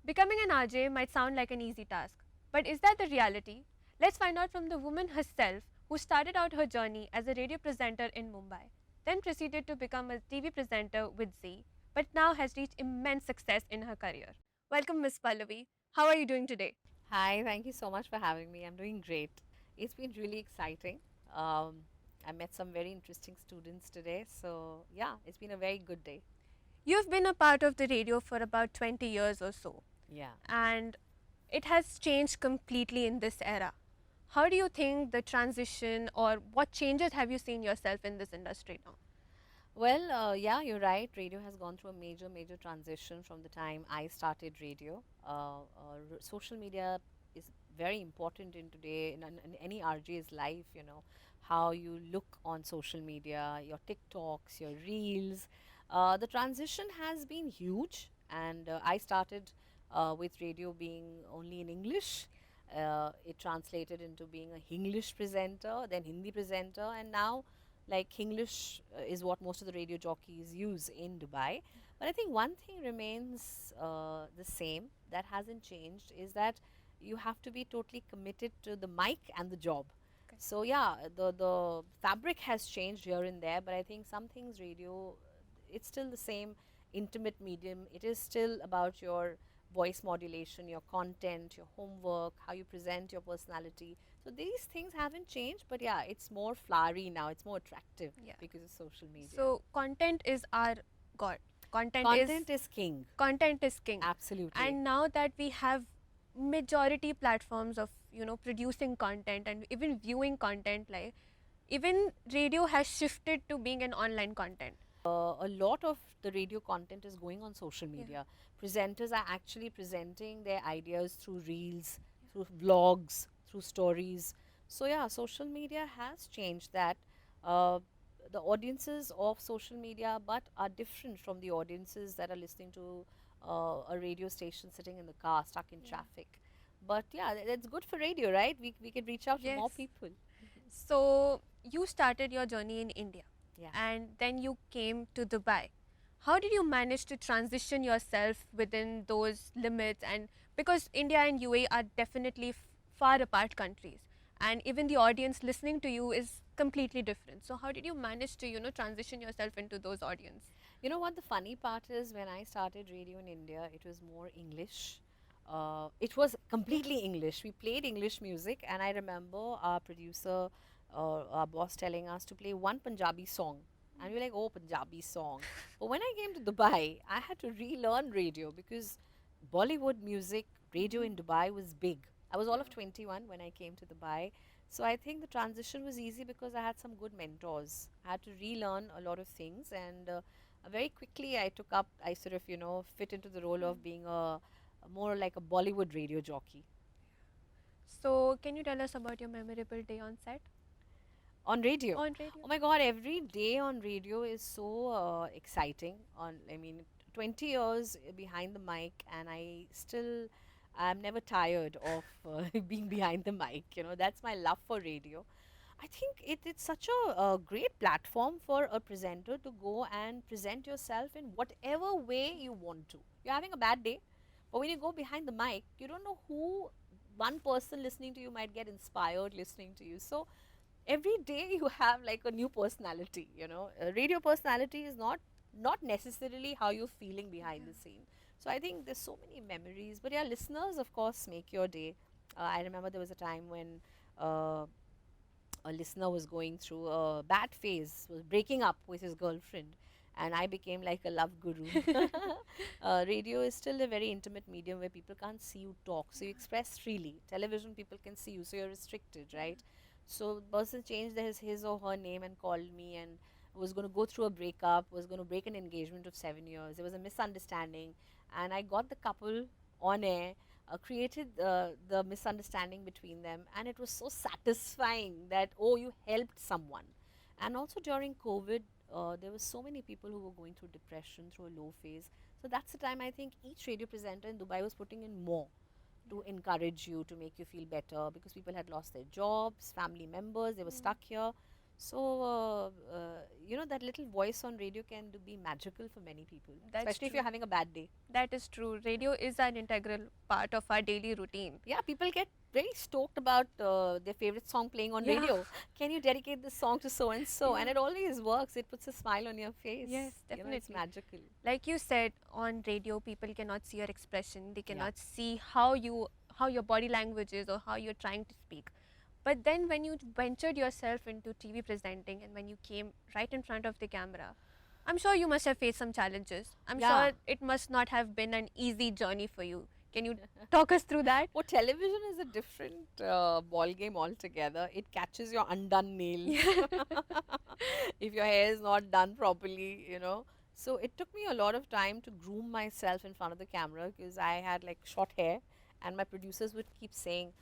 Becoming an RJ might sound like an easy task, but is that the reality? Let's find out from the woman herself who started out her journey as a radio presenter in Mumbai, then proceeded to become a TV presenter with Z, but now has reached immense success in her career. Welcome, Miss Pallavi. How are you doing today? Hi, thank you so much for having me. I'm doing great. It's been really exciting. Um, I met some very interesting students today. So, yeah, it's been a very good day. You've been a part of the radio for about 20 years or so, Yeah. and it has changed completely in this era. How do you think the transition or what changes have you seen yourself in this industry now? Well, yeah, you're right. Radio has gone through a major transition from the time I started radio. Social media is very important in today, in any RJ's life, how you look on social media, your TikToks, your reels. The transition has been huge, and I started with radio being only in English. It translated into being a English presenter, then Hindi presenter, and now like English is what most of the radio jockeys use in Dubai. But I think one thing remains the same that hasn't changed is that you have to be totally committed to the mic and the job. Okay. So yeah, the fabric has changed here and there, but I think some things radio, it's still the same intimate medium. It is still about your voice modulation, your content, your homework, how you present your personality. So these things haven't changed, but yeah, it's more flowery now. It's more attractive Yeah. because of social media. So content is our god. Content is Content is king. content is king. Absolutely. And now that we have majority platforms of producing content and even viewing content, like even radio has shifted to being an online content. A lot of the radio content is going on social Yeah. media. Presenters are actually presenting their ideas through reels, through vlogs, through stories. So, yeah, social media has changed that. Uh, the audiences of social media but are different from the audiences that are listening to a radio station sitting in the car stuck in Yeah. traffic. But yeah, that's good for radio, right? We can reach out to Yes. more people. So you started your journey in India Yeah. and then you came to Dubai. How did you manage to transition yourself within those limits? And because India and UAE are definitely far apart countries, and even the audience listening to you is completely different. So how did you manage to transition yourself into those audience? You know what the funny part is? When I started radio in India, it was more English. It was completely English. We played English music, and I remember our producer, our boss, telling us to play one Punjabi song. And we were like, oh, Punjabi song. But when I came to Dubai, I had to relearn radio because Bollywood music, radio in Dubai was big. I was all of 21 when I came to Dubai. So I think the transition was easy because I had some good mentors. I had to relearn a lot of things, and very quickly I sort of, fit into the role of being a more like a Bollywood radio jockey. So can you tell us about your memorable day on set? On radio. On radio? Oh my God, every day on radio is so exciting. I mean, 20 years behind the mic, and I'm never tired of being behind the mic. That's my love for radio. I think it's such a great platform for a presenter to go and present yourself in whatever way you want to. You're having a bad day, but when you go behind the mic, you don't know who one person listening to you might get inspired listening to you. So every day you have like a new personality. A radio personality is not necessarily how you're feeling behind the scene. So I think there's so many memories, but yeah, listeners of course make your day. I remember there was a time when uh, a listener was going through a bad phase, was breaking up with his girlfriend, and I became like a love guru. Radio is still a very intimate medium where people can't see you talk, so you express freely. Television, people can see you, so you're restricted, right? So the person changed his or her name and called me and was going to go through a breakup, was going to break an engagement of 7 years. There was a misunderstanding, and I got the couple on air, created the misunderstanding between them, and it was so satisfying that, oh, you helped someone. And also during COVID, there were so many people who were going through depression, through a low phase. So that's the time I think each radio presenter in Dubai was putting in more to encourage you, to make you feel better, because people had lost their jobs, family members, they were stuck here. So, that little voice on radio can be magical for many people, That's especially if you're true. having a bad day. That is true. Radio is an integral part of our daily routine. Yeah, people get very stoked about their favorite song playing on Yeah. radio. Can you dedicate this song to so and so? And Yeah. it always works. It puts a smile on your face. Yes, It's definitely. magical. Like you said, on radio people cannot see your expression. They Yeah. cannot see how your body language is or how you're trying to speak. But then when you ventured yourself into TV presenting and when you came right in front of the camera, I'm sure you must have faced some challenges. I'm Yeah. sure it must not have been an easy journey for you. Can you talk us through that? Well, television is a different ball game altogether. It catches your undone nails Yeah. if your hair is not done properly. So it took me a lot of time to groom myself in front of the camera because I had like short hair, and my producers would keep saying,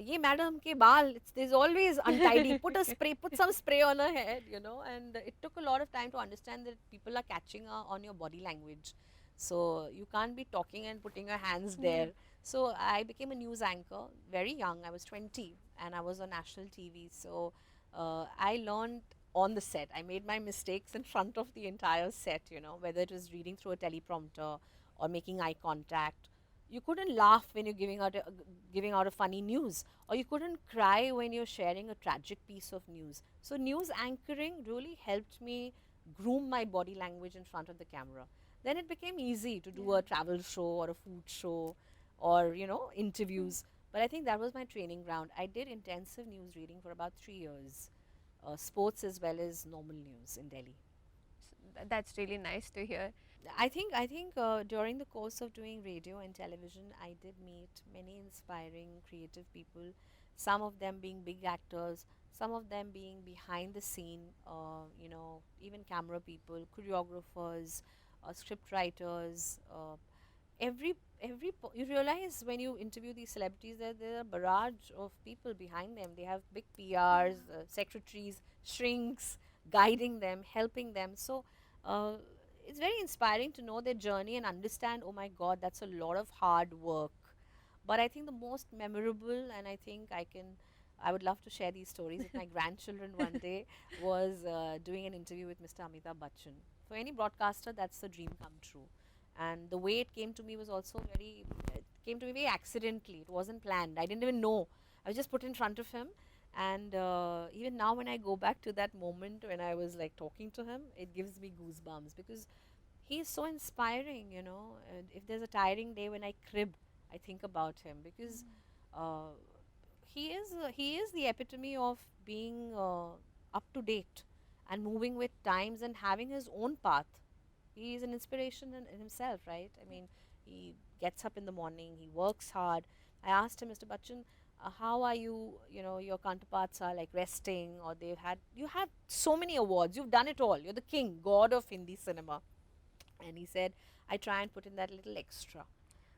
"Ye madam ke baal, there's always untidy. Put some spray on her head." And it took a lot of time to understand that people are catching on your body language. So you can't be talking and putting your hands Yeah. there. So I became a news anchor very young. I was 20 and I was on national TV. So I learned on the set. I made my mistakes in front of the entire set, whether it was reading through a teleprompter or making eye contact. You couldn't laugh when you're giving out a funny news, or you couldn't cry when you're sharing a tragic piece of news. So news anchoring really helped me groom my body language in front of the camera. Then it became easy to do Yeah. a travel show or a food show or interviews. But I think that was my training ground. I did intensive news reading for about 3 years, sports as well as normal news in Delhi. That's really nice to hear. I think during the course of doing radio and television, I did meet many inspiring, creative people. Some of them being big actors, some of them being behind the scene. Even camera people, choreographers, script writers. You realize when you interview these celebrities that there are a barrage of people behind them. They have big PRs, secretaries, shrinks, guiding them, helping them. So uh, it's very inspiring to know their journey and understand, oh my god, that's a lot of hard work. But I think the most memorable, and I would love to share these stories with my grandchildren one day, was doing an interview with Mr. Amitabh Bachchan. For any broadcaster, that's the dream come true. And the way it came to me was also it came to me very accidentally. It wasn't planned. I didn't even know. I was just put in front of him. And even now, when I go back to that moment when I was like talking to him, it gives me goosebumps because he is so inspiring. And if there's a tiring day when I crib, I think about him because uh, he is the epitome of being up to date and moving with times and having his own path. He is an inspiration in himself, right? I mean, he gets up in the morning, he works hard. I asked him, Mr. Bachchan, how are you? Your counterparts are like resting, or you have so many awards, you've done it all, you're the king, god of Hindi cinema. And he said, I try and put in that little extra.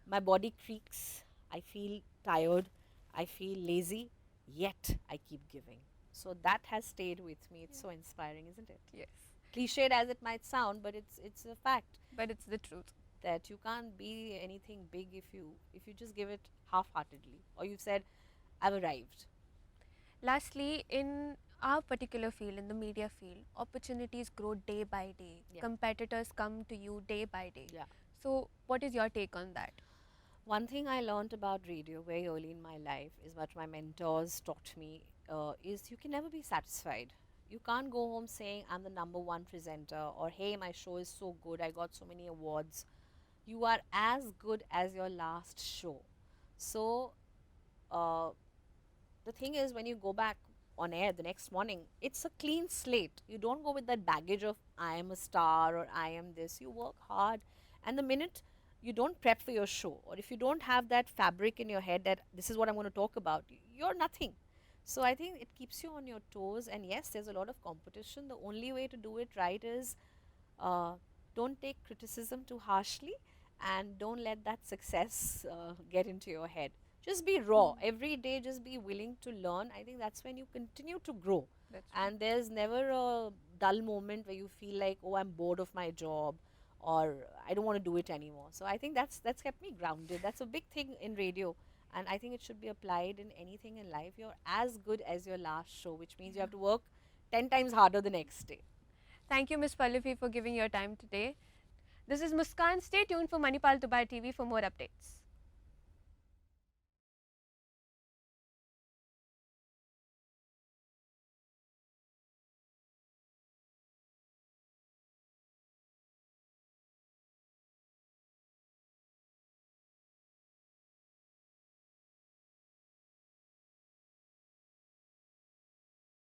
My body creaks, I feel tired, I feel lazy, yet I keep giving. So that has stayed with me. It's so inspiring, isn't it? Yes. Cliched as it might sound, but it's a fact But it's the truth. that you can't be anything big if you just give it half-heartedly, or you've said, I've arrived. Lastly, in our particular field, in the media field, opportunities grow day by day. Yeah. Competitors come to you day by day. Yeah. So, what is your take on that? One thing I learned about radio very early in my life is what my mentors taught me is you can never be satisfied. You can't go home saying I'm the number one presenter, or hey, my show is so good, I got so many awards. You are as good as your last show. So uh, the thing is, when you go back on air the next morning, it's a clean slate. You don't go with that baggage of I am a star or I am this. You work hard, and the minute you don't prep for your show, or if you don't have that fabric in your head that this is what I'm going to talk about, you're nothing. So I think it keeps you on your toes. And yes, there's a lot of competition. The only way to do it right is uh, don't take criticism too harshly, and don't let that success get into your head. Just be raw every day, just be willing to learn. I think that's when you continue to grow. That's And there's never a dull moment where you feel like, oh, I'm bored of my job, or I don't want to do it anymore. So I think that's kept me grounded. That's a big thing in radio, and I think it should be applied in anything in life. You're as good as your last show, which means you have to work 10 times harder the next day. Thank you, Ms. Pallavi, for giving your time today. This is Muskan. Stay tuned for Manipal Dubai TV for more updates.